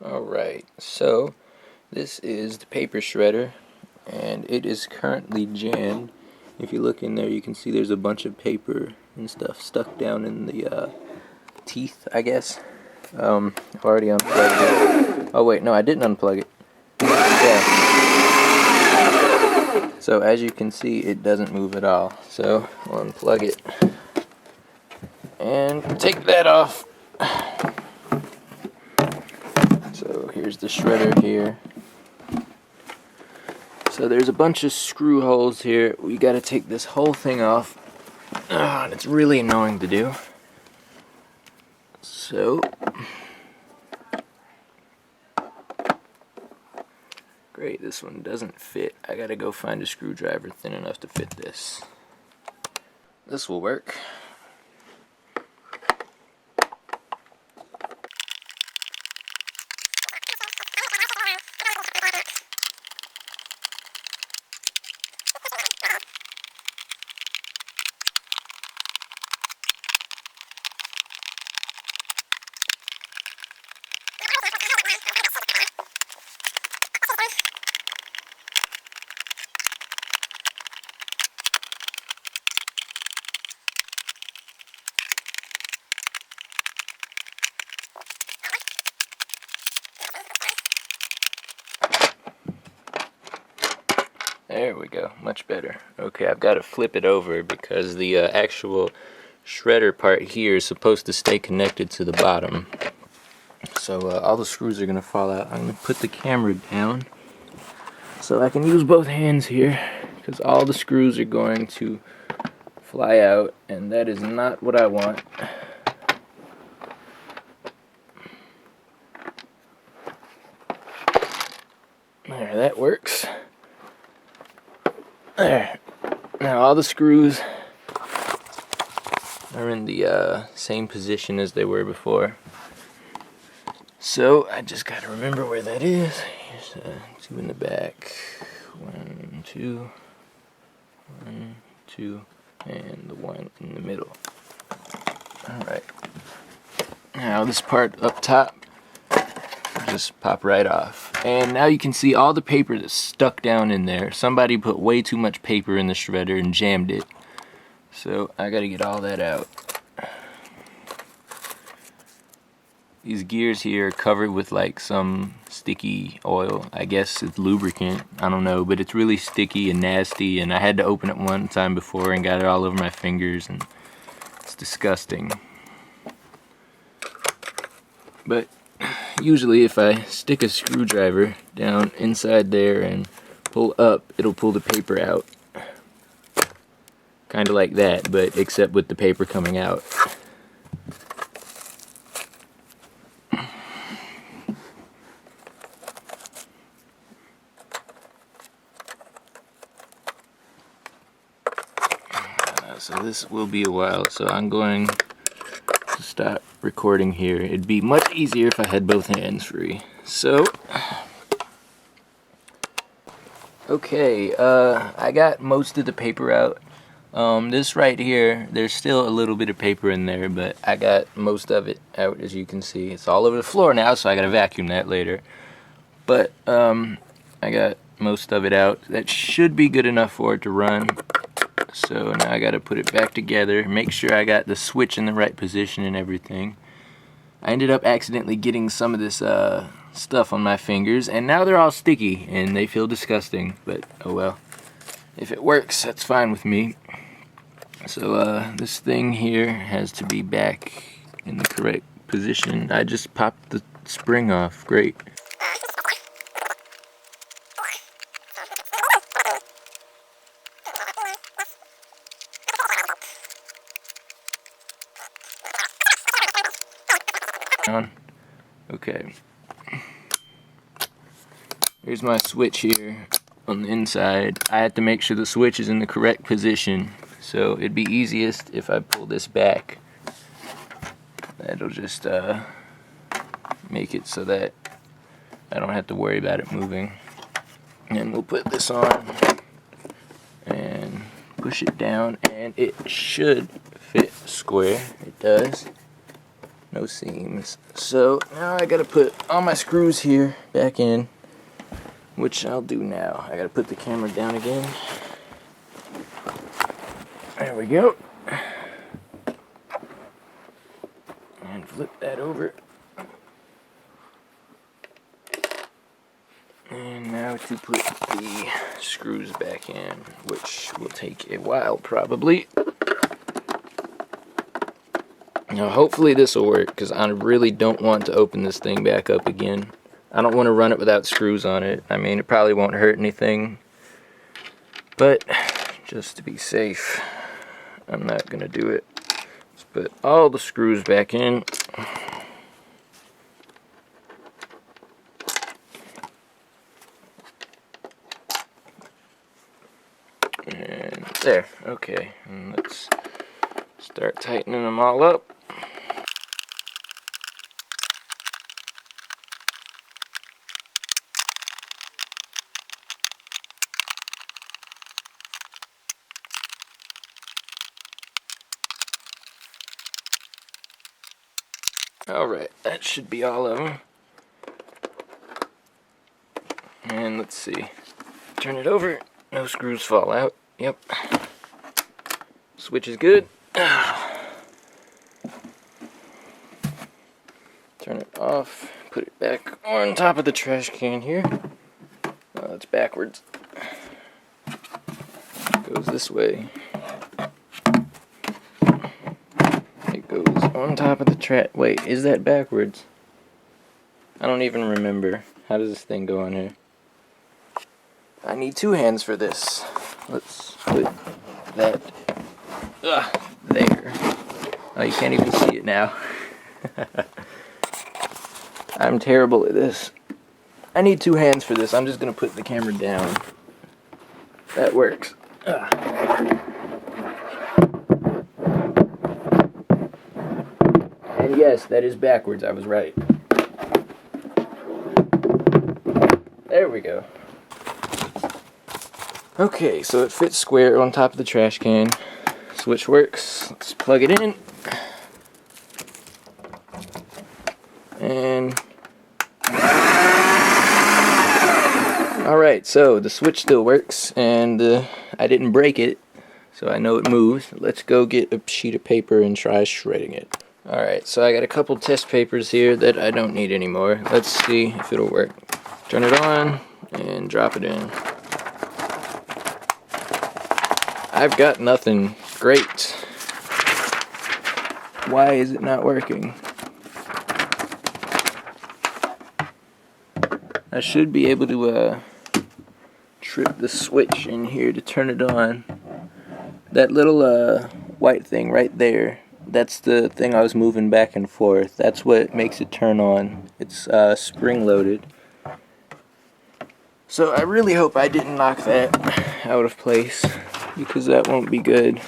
Alright, so this is the paper shredder, and it is currently jammed. If you look in there, you can see there's a bunch of paper and stuff stuck down in the teeth, I guess. I've already unplugged it. Oh wait, no, I didn't unplug it. Yeah. So as you can see, it doesn't move at all. So I'll unplug it and take that off. So here's the shredder here. So there's a bunch of screw holes here. We got to take this whole thing off. And it's really annoying to do. So great, this one doesn't fit. I gotta go find a screwdriver thin enough to fit this. This will work. There we go, much better. Okay, I've got to flip it over because the actual shredder part here is supposed to stay connected to the bottom. So all the screws are going to fall out. I'm going to put the camera down so I can use both hands here because all the screws are going to fly out, and that is not what I want. There, that works. There. Now all the screws are in the same position as they were before. So I just gotta remember where that is. Here's two in the back. 1, 2. 1, 2. And the one in the middle. Alright. Now this part up top just pop right off. And now you can see all the paper that's stuck down in there. Somebody put way too much paper in the shredder and jammed it. So I gotta get all that out. These gears here are covered with like some sticky oil. I guess it's lubricant. I don't know, but it's really sticky and nasty, and I had to open it one time before and got it all over my fingers, and it's disgusting. But usually if I stick a screwdriver down inside there and pull up, it'll pull the paper out. Kind of like that, but except with the paper coming out. So this will be a while, so I'm going to stop recording here. It'd be much easier if I had both hands free. So, okay, I got most of the paper out. This right here, there's still a little bit of paper in there, but I got most of it out, as you can see. It's all over the floor now, so I gotta vacuum that later. But, I got most of it out. That should be good enough for it to run. So now I gotta put it back together, make sure I got the switch in the right position and everything. I ended up accidentally getting some of this stuff on my fingers, and now they're all sticky and they feel disgusting, but oh well. If it works, that's fine with me. So this thing here has to be back in the correct position. I just popped the spring off, great. Okay, here's my switch here on the inside. I have to make sure the switch is in the correct position, so it'd be easiest if I pull this back. That'll just make it so that I don't have to worry about it moving. And we'll put this on and push it down, and it should fit square. It does. no seams. So now I gotta put all my screws here back in, which I'll do now. I gotta put the camera down again. There we go. And flip that over. And now to put the screws back in, which will take a while probably. Now hopefully this will work, because I really don't want to open this thing back up again. I don't want to run it without screws on it. I mean, it probably won't hurt anything, but just to be safe, I'm not going to do it. Let's put all the screws back in. And there, okay. And let's start tightening them all up. Alright, that should be all of them. And let's see. Turn it over. No screws fall out. Yep. Switch is good. Turn it off. Put it back on top of the trash can here. Oh, it's backwards. It goes this way. It goes on top of the trash. Wait, is that backwards? I don't even remember. How does this thing go on here? I need two hands for this. Let's put that there. Oh, you can't even see it now. I'm terrible at this. I need two hands for this. I'm just going to put the camera down. That works. And yes, that is backwards. I was right. There we go. Okay, so it fits square on top of the trash can. Switch works. Let's plug it in. And alright, so the switch still works, and I didn't break it, so I know it moves. Let's go get a sheet of paper and try shredding it. Alright, so I got a couple test papers here that I don't need anymore. Let's see if it'll work. Turn it on and drop it in. I've got nothing. Great. Why is it not working? I should be able to trip the switch in here to turn it on. That little white thing right there, that's the thing I was moving back and forth. That's what makes it turn on. It's spring loaded. So I really hope I didn't knock that out of place, because that won't be good.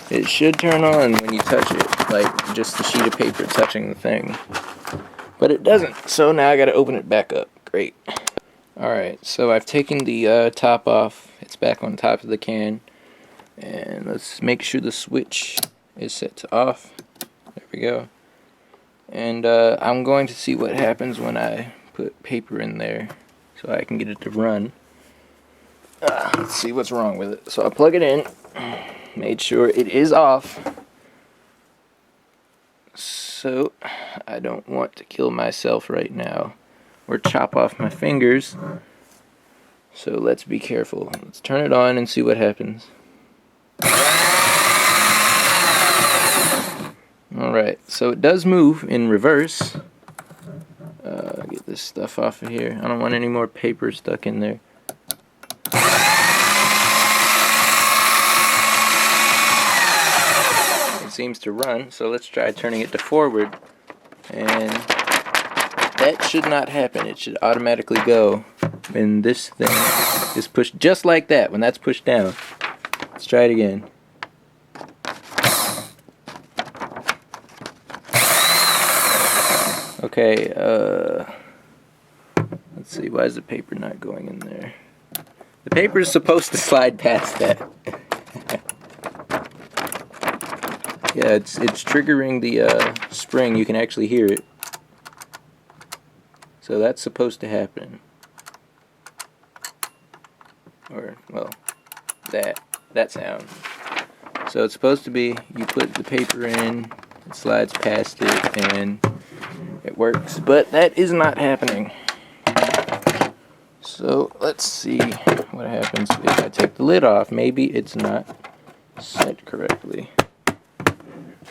It should turn on when you touch it, like just the sheet of paper touching the thing. But it doesn't, so now I gotta open it back up. Great. Alright, so I've taken the top off. It's back on top of the can. And let's make sure the switch is set to off. There we go. And I'm going to see what happens when I put paper in there, so I can get it to run. Let's see what's wrong with it. So I plug it in, made sure it is off. So I don't want to kill myself right now or chop off my fingers. So let's be careful. Let's turn it on and see what happens. Alright, so it does move in reverse. Get this stuff off of here. I don't want any more paper stuck in there. It seems to run, so let's try turning it to forward. And that should not happen. It should automatically go when this thing is pushed, just like that, when that's pushed down. Let's try it again. Okay, let's see, why is the paper not going in there? The paper is supposed to slide past that. Yeah, it's triggering the spring. You can actually hear it. So that's supposed to happen. Or, well, that sound. So it's supposed to be, you put the paper in, it slides past it, and it works. But that is not happening. So let's see what happens if I take the lid off. Maybe it's not set correctly.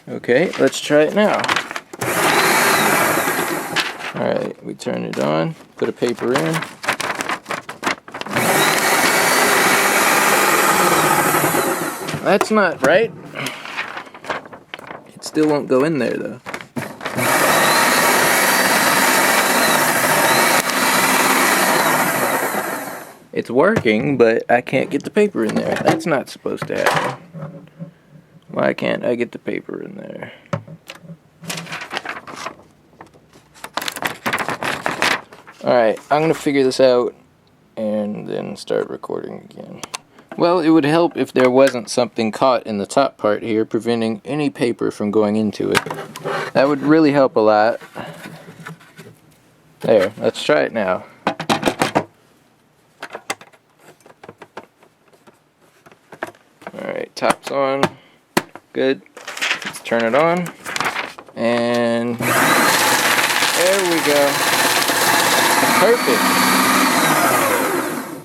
Okay, let's try it now. Alright, we turn it on, put a paper in. That's not right. It still won't go in there though. It's working, but I can't get the paper in there. That's not supposed to happen. Why can't I get the paper in there? Alright, I'm gonna figure this out and then start recording again. Well, it would help if there wasn't something caught in the top part here preventing any paper from going into it. That would really help a lot. There, let's try it now. Alright, top's on. Good. Let's turn it on. And there we go. Perfect.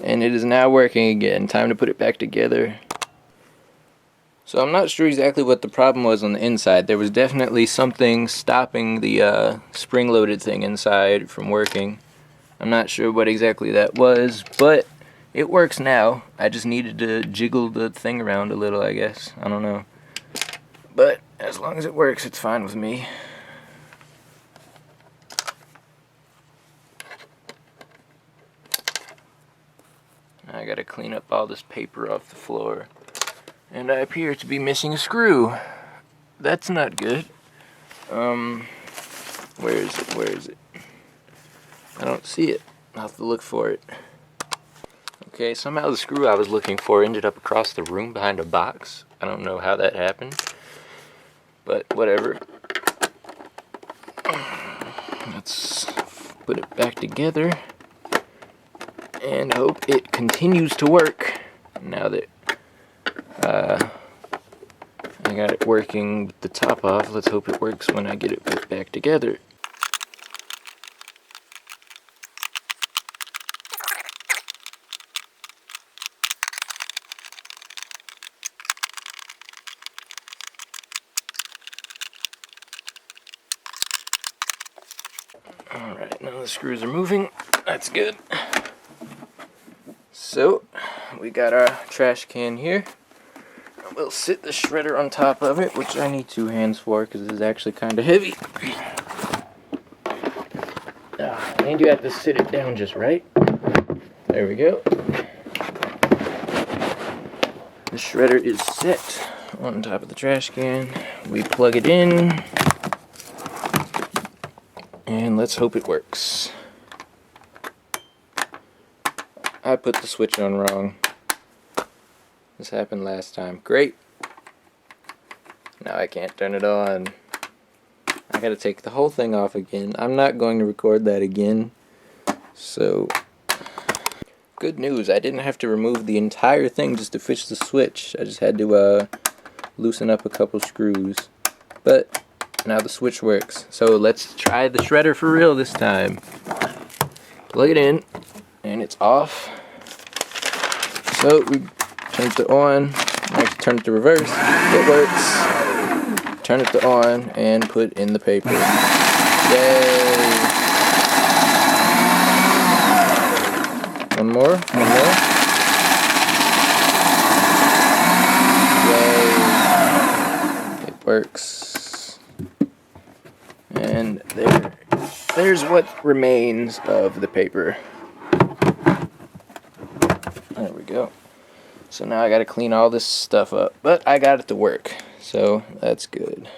And it is now working again. Time to put it back together. So I'm not sure exactly what the problem was on the inside. There was definitely something stopping the spring-loaded thing inside from working. I'm not sure what exactly that was, but it works now. I just needed to jiggle the thing around a little, I guess. I don't know. But as long as it works, it's fine with me. I gotta clean up all this paper off the floor. And I appear to be missing a screw. That's not good. Where is it? Where is it? I don't see it. I'll have to look for it. Okay, somehow the screw I was looking for ended up across the room behind a box. I don't know how that happened. But whatever. Let's put it back together and hope it continues to work now that I got it working with the top off. Let's hope it works when I get it put back together. Alright, now the screws are moving. That's good. So, we got our trash can here. We'll sit the shredder on top of it, which I need 2 hands for because it's actually kind of heavy. And you have to sit it down just right. There we go. The shredder is set on top of the trash can. We plug it in. And let's hope it works. I put the switch on wrong. This happened last time. Great. Now I can't turn it on. I gotta take the whole thing off again. I'm not going to record that again. So, good news. I didn't have to remove the entire thing just to fix the switch. I just had to loosen up a couple screws. But now the switch works. So let's try the shredder for real this time. Plug it in, and it's off. So we turn it to on. I have to turn it to reverse. It works. Turn it to on and put in the paper. Yay! One more. One more. Yay! It works. And there's what remains of the paper. There we go. So now I gotta clean all this stuff up, but I got it to work, so that's good.